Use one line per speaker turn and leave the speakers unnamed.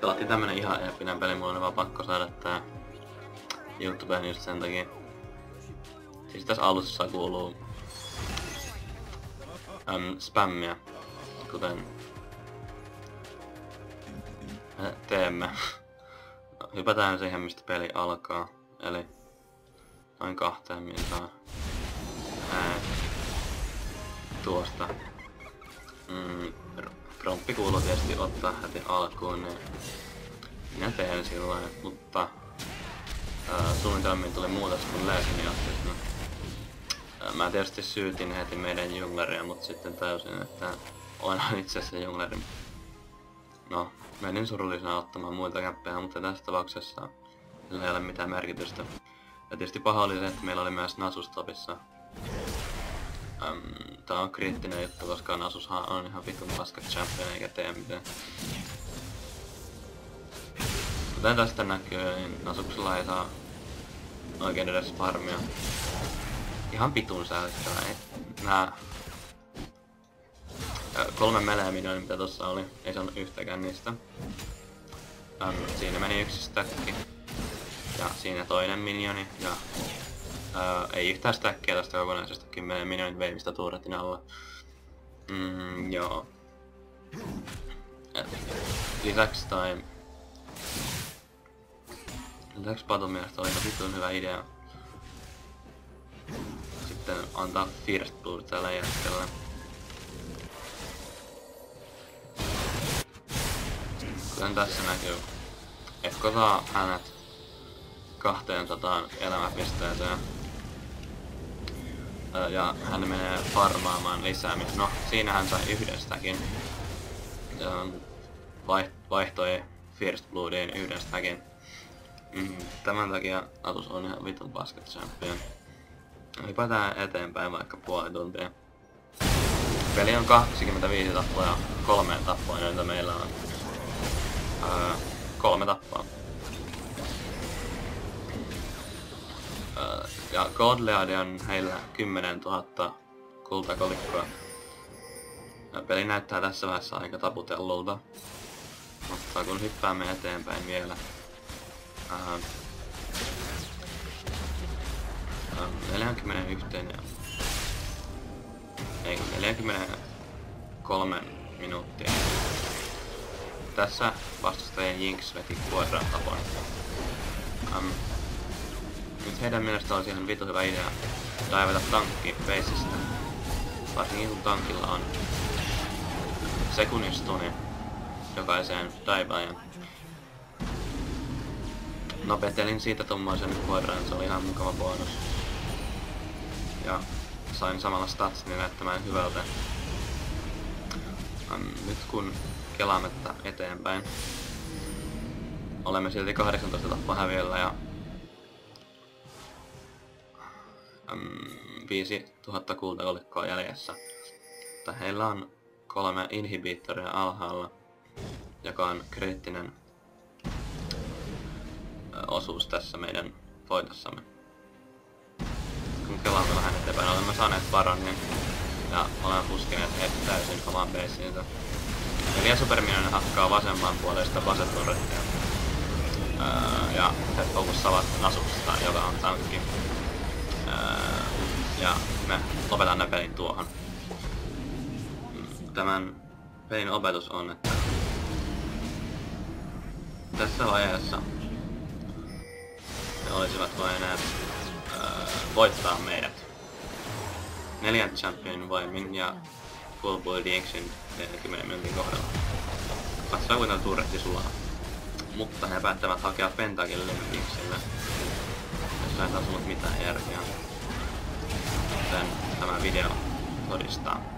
Pelattiin tämmönen ihan eeppinen peli, mulla oli vaan pakko saada tää YouTubeen just sen takia. Siis tässä alussa kuuluu spämmiä, kuten me teemme. No, hypätään siihen, mistä peli alkaa, eli noin 2 mintaan tuosta. Promppi kuuluu tietysti ottaa heti alkuun, niin minä teen silloin, mutta suunnitelmiin tuli muutos, kun löysin jatkossa. Mä tietysti syytin heti meidän jungleria, mutta sitten täysin, että olen itse asiassa jungleri. No, menin surullisena ottamaan muilta käppejä, mutta tässä tapauksessa sillä ei ole mitään merkitystä. Ja tietysti paha oli se, että meillä oli myös Nasus topissa. Tää on kriittinen juttu, koska Nasushan on ihan vitun paska champion eikä tee mitään. Kuten tästä näkyy, niin Nasuksella ei saa oikein edes farmia. Ihan pitun säälittävää. Nää 3 melee-minionia, mitä tossa oli, ei saanut yhtäkään niistä. Siinä meni 1 stackki. Ja siinä toinen minioni. Ja ei yhtään stackia tästä kokonaisesta 10 minionin veimistä turretin alla. Joo. Lisäksi Patun mielestä oli vitun hyvä idea sitten antaa First Blood tällä jätkellä. Kuten tässä näkyy, Ekko saa hänet 200 elämäpisteeseen. Ja hän menee farmaamaan lisää. No, siinä hän sai yhdestäkin. Vaihtoi First Bloodiin yhdestäkin. Tämän takia Nasus on ihan vitun paskat champion. Hypätään eteenpäin vaikka puoli tuntia. Peli on 25 tappua ja 3 tappua, joita meillä on 3 tappua. Ja Godleadi on heillä 10 000 kultakolikkoa. Peli näyttää tässä vaiheessa aika taputellulta. Mutta kun hyppäämme eteenpäin vielä 41 ja 43 minuuttia. Tässä vastustajien Jinx veti Quadran tapon. Nyt heidän mielestä olisi ihan vitu hyvä idea daivata tankki baseista. Varsinkin kun tankilla on sekunnin stuni jokaiseen daivaajan. Nopetelin siitä tommoisen Quadran, se oli ihan mukava bonus. Ja sain samalla statsini näyttämään hyvältä. Nyt kun kelaamme eteenpäin, olemme silti 18 tappua häviöllä ja 5000 kultakolikkoa jäljessä. Mutta heillä on 3 inhibitoria alhaalla, joka on kriittinen osuus tässä meidän voitossamme. Kun kelaamme vähän eteenpäin, olemme saaneet Baronin ja olemme puskineet täysin omaan base'iinsa. Eli Superminion hakkaa vasempaan puolesta baseturrettia. Ja he fokussavat Nasuksesta, joka on tankki. Ja me lopetan pelin tuohon. Tämän pelin opetus on, että tässä vaiheessa he olisivat voineet voittaa meidät 4 championin voimin ja full build Jinxin 40 minuutin kohdalla. Katsotaan kuinka turretti sulaa. Mutta he päättävät hakea pentakillin Jinxille, jossa ei taas ollut mitään järkeä. Joten tämä video todistaa.